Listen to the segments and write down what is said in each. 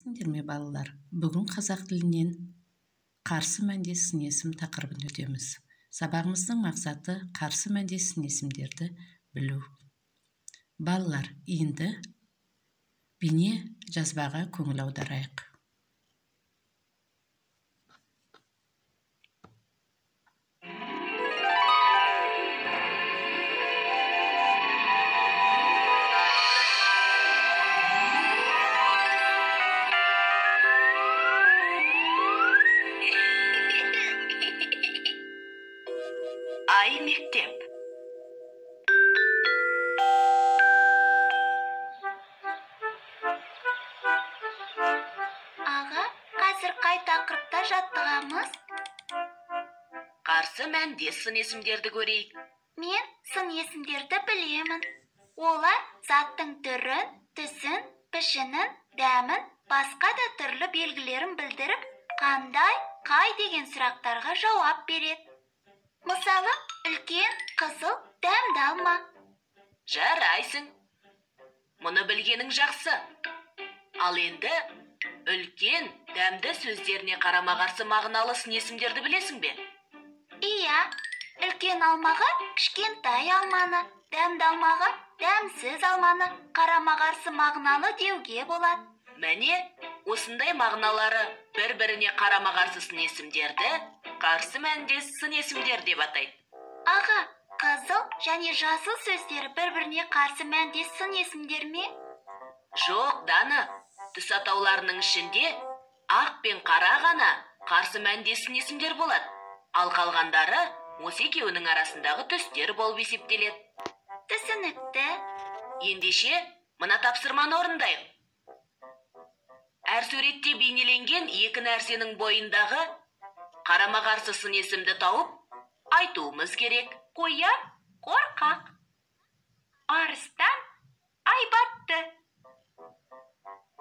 Сіздерме балалар, бүгін қазақ тілінен қарсы мәнде сын есім тақырыбын өтеміз. Сабағымыздың мақсаты қарсы мәнде сын есімдерді білу. Балалар, енді бейне жазбаға көңіл аударайық. Ай мектеп. Аға, қазір қай тақырыпта жаттығамыз? Қарсы мәнде сын есімдерді көрейік. Мен сын есімдерді білемін. Олар заттың түрін, түсін, пішінін, дәмін, басқа да түрлі белгілерін білдіріп, қандай, қай деген сұрақтарға жауап береді. Мысалы, үлкен, қызыл, дәмді алма. Жарайсың. Мұны білгенің жақсы. Ал енді үлкен, дәмді сөздеріне қарама-қарсы мағыналы сын есімдерді білесің бе? Иә, үлкен алмаға кішкентай алманы, дәмді алмаға дәмсіз алманы қарама-қарсы мағыналы деуге болады. Мәне, осындай мағыналары бір-біріне қарама-қарсы сын есімдерді қарсы мәнде сын есімдер деп атайды. Аға, қызыл және жасыл сөздері бір-біріне қарсы мәнде сын есімдер ме? Жоқ, Даны. Түс атауларының ішінде ақ пен қара ғана қарсы мәнде сын есімдер болады. Ал қалғандары осы екеуінің арасындағы түстер болып есептеледі. Түсінікті. Ендеше, мына тапсырманы орындайық. Әр суретте бейнеленген екі нәрсенің бойындағы қарама-қарсы сын есімді тауып, айтуымыз керек. Қоян қорқақ, арыстан айбатты.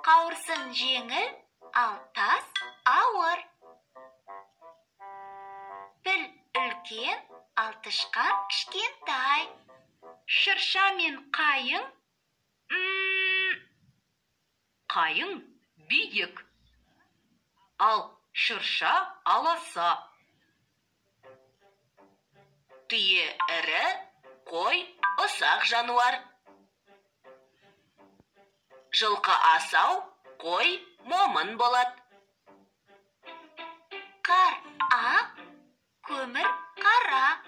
Қауырсын жеңіл, ал тас ауыр. Піл үлкен, ал тышқан кішкентай. Шырша мен қайың, Қайың биік, ал шырша аласа. Түйе ірі, қой ұсақ жануар. Жылқы асау, қой момын болады. қар ақ, көмір қара.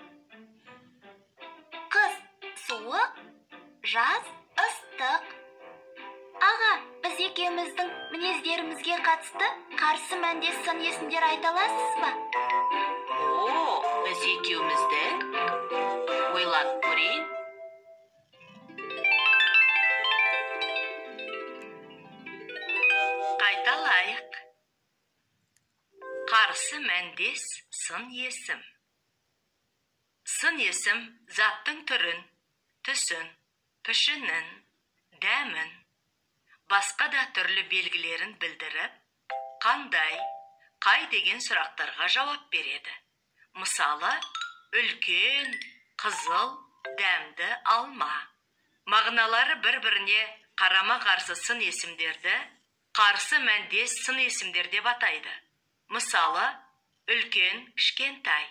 Қыс суық, жаз ыстық. Аға, біз екеуміздің мінездерімізге қатысты қарсы мәнде сын есімдер айта аласыз ба? Біз екеуміздің? Ойлап көрейін. Қайталайық. Қарсы мәндес сын есім. Сын есім заттың түрін, түсін, пішінін, дәмін, басқа да түрлі белгілерін білдіріп, қандай, қай деген сұрақтарға жауап береді. Мысалы, үлкен, қызыл, дәмді алма. Мағыналары бір-біріне қарама-қарсы сын есімдерді қарсы мәндес сын есімдер деп атайды. Мысалы, үлкен, кішкентай,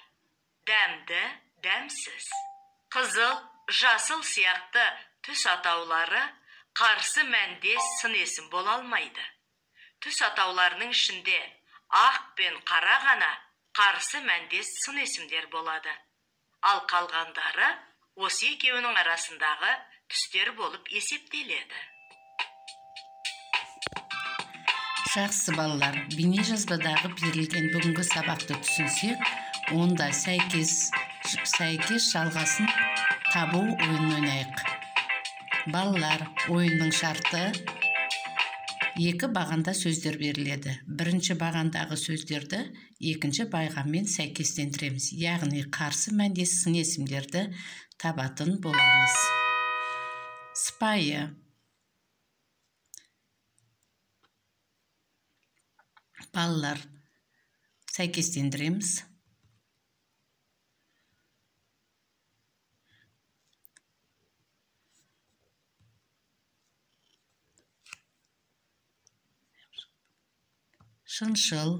дәмді, дәмсіз. Қызыл, жасыл сияқты түс атаулары қарсы мәндес сын есім бола алмайды. Түс атауларының ішінде ақ пен қара ғана қарсы мәндес сын есімдер болады. Ал қалғандары осы екеуінің арасындағы түстер болып есептеледі. Жақсы балалар, бейне жазбадағы берілген бүгінгі сабақты түсінсек, онда сәйкес жалғасын табу ойынын ойнайық. Балалар, ойынның шарты екі бағанда сөздер беріледі. Бірінші бағандағы сөздерді екінші бағанмен сәйкестендіреміз. Яғни қарсы мәндес сын есімдерді табатын боламыз. Сыпайы. Балалар, сәйкестендіреміз. Шыншыл.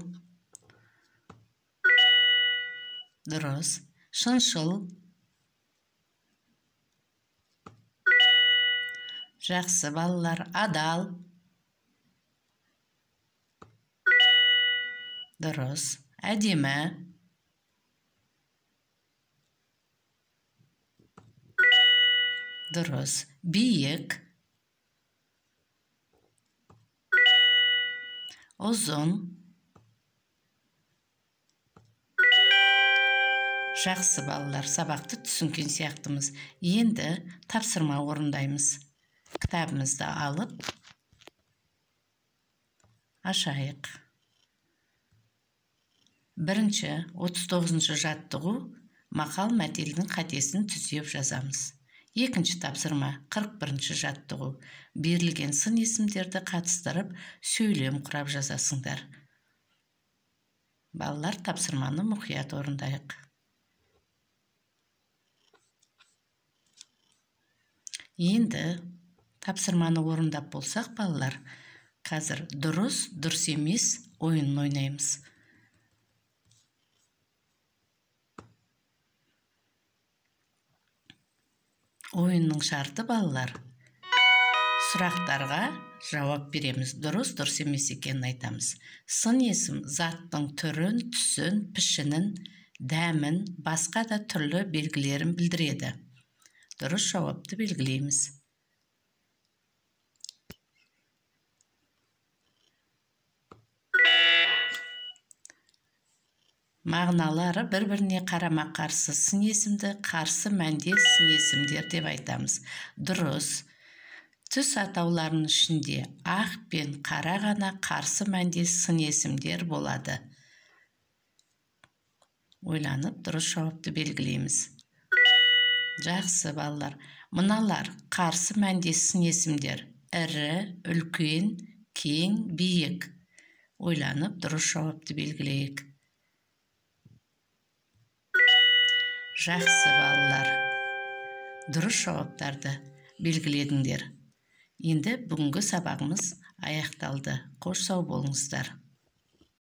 Дұрыс. Шыншыл. Жақсы балалар. Адал. Дұрыс. Әдемі. Дұрыс. Биік. Ұзын. Жақсы балалар, сабақты түсінген сияқтымыз. Енді тапсырма орындаймыз. Кітабымызды алып ашайық. Бірінші 39-шы жаттығу мақал мәтелдің қатесін түзеп жазамыз. Екінші тапсырма 41-ші жаттығу. Берілген сын есімдерді қатыстырып, сөйлем құрап жазасыңдар. Балалар, тапсырманы мұқият орындайық. Енді тапсырманы орындап болсақ, балалар, қазір дұрыс, дұрыс емес ойынын ойнаймыз. Ойынның шарты, балалар, сұрақтарға жауап береміз. Дұрыс, дұрыс емес екенін айтамыз. Сын есім заттың түрін, түсін, пішінін, дәмін, басқа да түрлі белгілерін білдіреді. Дұрыс жауапты белгілейміз. Мағыналары бір-біріне қарама-қарсы сын есімді қарсы мәнде сын есімдер деп айтамыз. Дұрыс. Түс атауларының ішінде ақ пен қара ғана қарсы мәнде сын есімдер болады. Ойланып, дұрыс жауапты белгілейміз. Жақсы балалар. Мыналар қарсы мәнде сын есімдер. Ірі, үлкен, кең, биік. Ойланып, дұрыс жауапты белгілейік. Жақсы балалар. Дұрыс жауаптарды белгіледіңдер. Енді бүгінгі сабағымыз аяқталды. Қош сау болыңыздар.